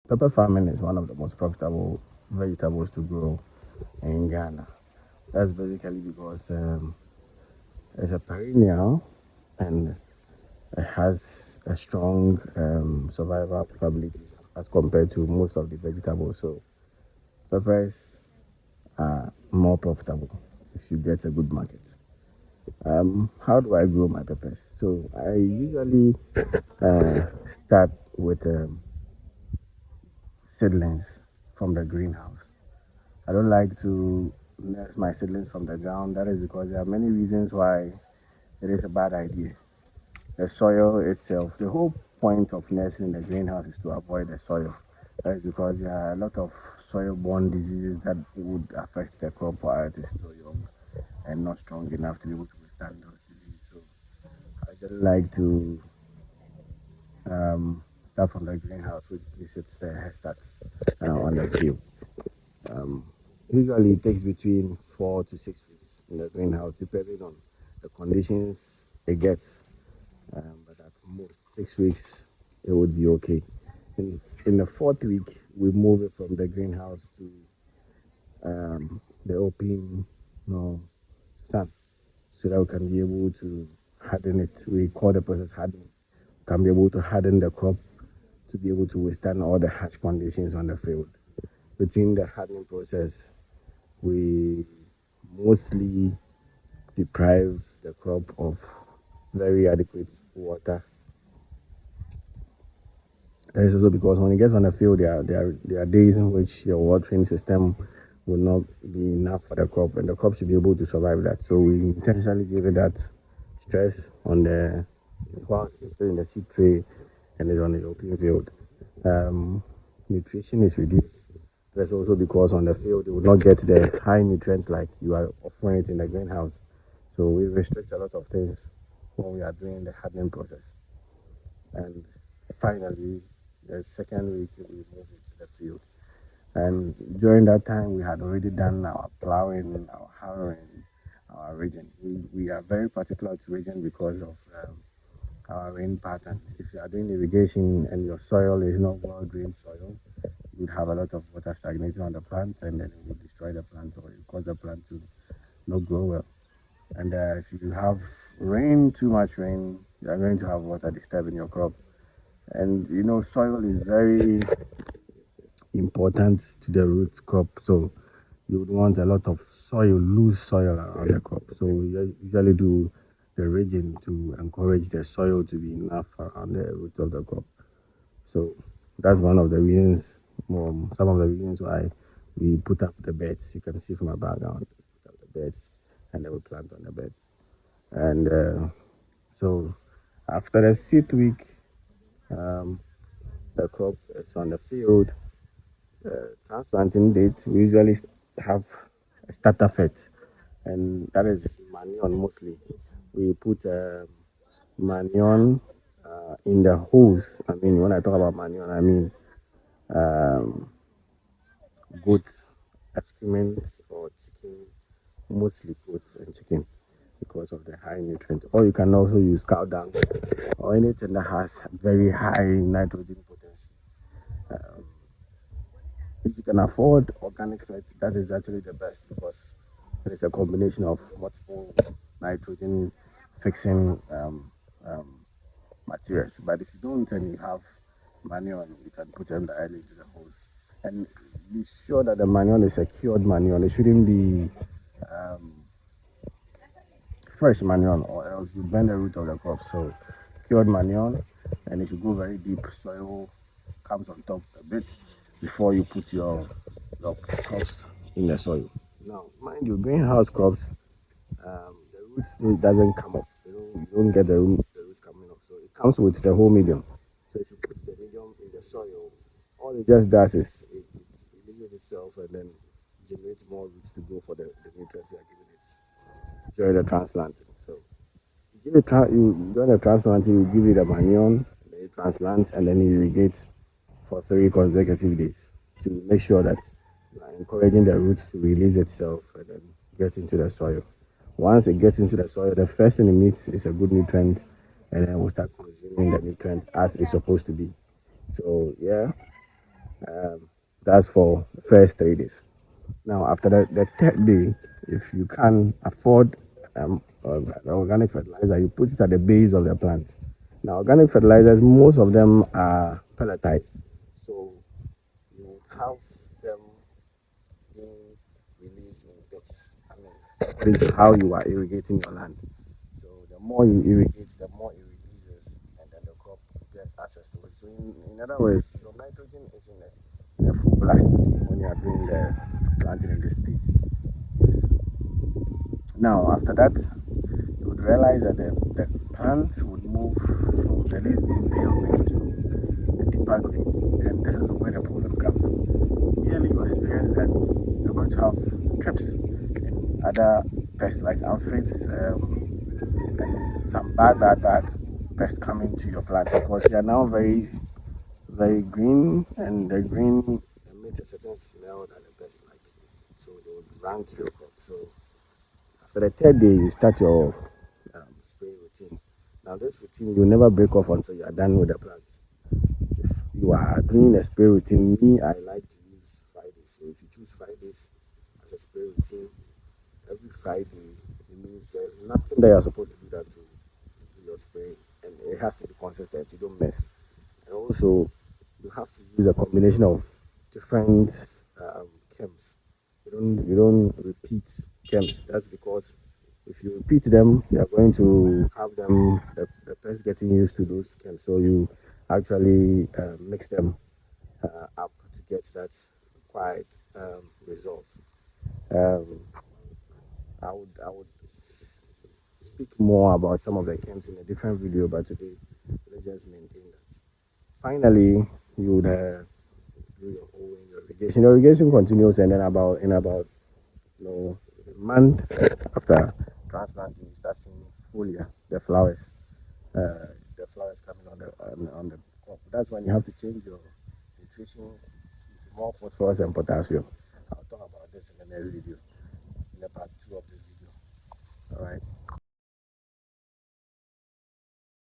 Pepper farming is one of the most profitable vegetables to grow in Ghana. That's basically because it's a perennial and it has a strong survival capabilities as compared to most of the vegetables. So peppers are more profitable if you get a good market. How do I grow my peppers? So I usually start with seedlings from the greenhouse. I don't like to nurse my seedlings from the ground. That is because there are many reasons why it is a bad idea. The soil itself, the whole point of nursing in the greenhouse is to avoid the soil. That is because there are a lot of soil-borne diseases that would affect the crop while it is still young and not strong enough to be able to withstand those diseases. So I just like to start from the greenhouse, which visits the head start on the field. Um, Usually it takes between 4 to 6 weeks in the greenhouse, depending on the conditions it gets. But at most 6 weeks, it would be okay. In the fourth week, we move it from the greenhouse to the open, sun, so that we can be able to harden it. We call the process hardening. We can be able to harden the crop to be able to withstand all the harsh conditions on the field. Between the hardening process, we mostly deprive the crop of very adequate water. That is also because when it gets on the field, there are days in which your watering system will not be enough for the crop, and the crop should be able to survive that. So we intentionally give it that stress on the while it's still in the seed tray and is on the open field. Nutrition is reduced. That's also because on the field you will not get the high nutrients like you are offering it in the greenhouse. So we restrict a lot of things when we are doing the hardening process. And finally, the second week we move it to the field. And during that time, we had already done our plowing, our harrowing, our ridging. We are very particular to ridging because of our rain pattern. If you are doing irrigation and your soil is not well drained soil, you would have a lot of water stagnating on the plants, and then it would destroy the plant or it cause the plant to not grow well. And if you have rain, too much rain, you are going to have water disturbing your crop. And soil is very important to the root crop. So you would want a lot of soil, loose soil around the crop. So we usually do the ridging to encourage the soil to be enough around the root of the crop. So that's one of the reasons, some of the reasons why we put up the beds. You can see from my background, we put up the beds, and then we plant on the beds. And so after the 6th week, um, the crop is on the field. Transplanting date, we usually have a starter fet, and that is manure mostly. We put manure in the holes. I mean, when I talk about manure, I mean um, goat excrement or chicken, mostly goats and chicken because of the high nutrient. Or you can also use cow dung or anything that has very high nitrogen potency. If you can afford organic fat, that is actually the best because it is a combination of multiple nitrogen fixing materials. But if you don't and you have manure, you can put them directly into the holes. And be sure that the manure is a cured manure. It shouldn't be fresh manure or else you burn the root of the crop. So cured manure, and it should go very deep. Soil comes on top a bit before you put your crops in the soil. Now, mind you, greenhouse crops, the roots doesn't come off. You don't get the roots coming off. So it comes with the whole medium. So if you put the medium in the soil, all it just does is it releases itself and then generates more roots to go for the nutrients you are giving it during the transplanting. So you during the transplanting, you give it a manure, then you transplant, and then you irrigate for 3 consecutive days to make sure that you are encouraging the roots to release itself and then get into the soil. Once it gets into the soil, the first thing it meets is a good nutrient, and then we'll start consuming the nutrient as it's supposed to be. So yeah, That's for the first 3 days. Now, after the third day, if you can afford organic fertilizer, you put it at the base of the plant. Now, organic fertilizers, most of them are pelletized, so you would have them being released in bits. I mean, according to how you are irrigating your land. So the more you irrigate, the more it releases, and then the crop gets access to it. So in other words, your nitrogen is in a full blast when you are doing the planting in this stage. Yes. Now after that, you would realize that the plants would move from the least being pale green to a deeper green, and this is where the problem comes. Yearly you experience that you're going to have trips and other pests like aphids, and some bad pests coming to your plants because they are now very green, and the green emits a certain smell that the pests like. So they would run to your crops. So after the third day, you start your spray routine. Now, this routine you never break off until you are done with the plants. If you are doing a spray routine, me, I like to use Fridays. So if you choose Fridays as a spray routine, every Friday, it means there's nothing that you're supposed to do to do your spray, and it has to be consistent. You don't mess. And also, you have to use a combination of different chems. You don't repeat chems. That's because if you repeat them, you are going to have the pest getting used to those chems. So you actually mix them up to get that required result. Um, I would speak more about some of the chems in a different video, but today let's just maintain that. Finally, you would do your whole irrigation. Irrigation continues, and then about a month after transplanting, you start seeing foliar, the flowers coming on the crop. That's when you have to change your nutrition to more phosphorus and potassium. I'll talk about this in the next video, in the part 2 of this video. All right.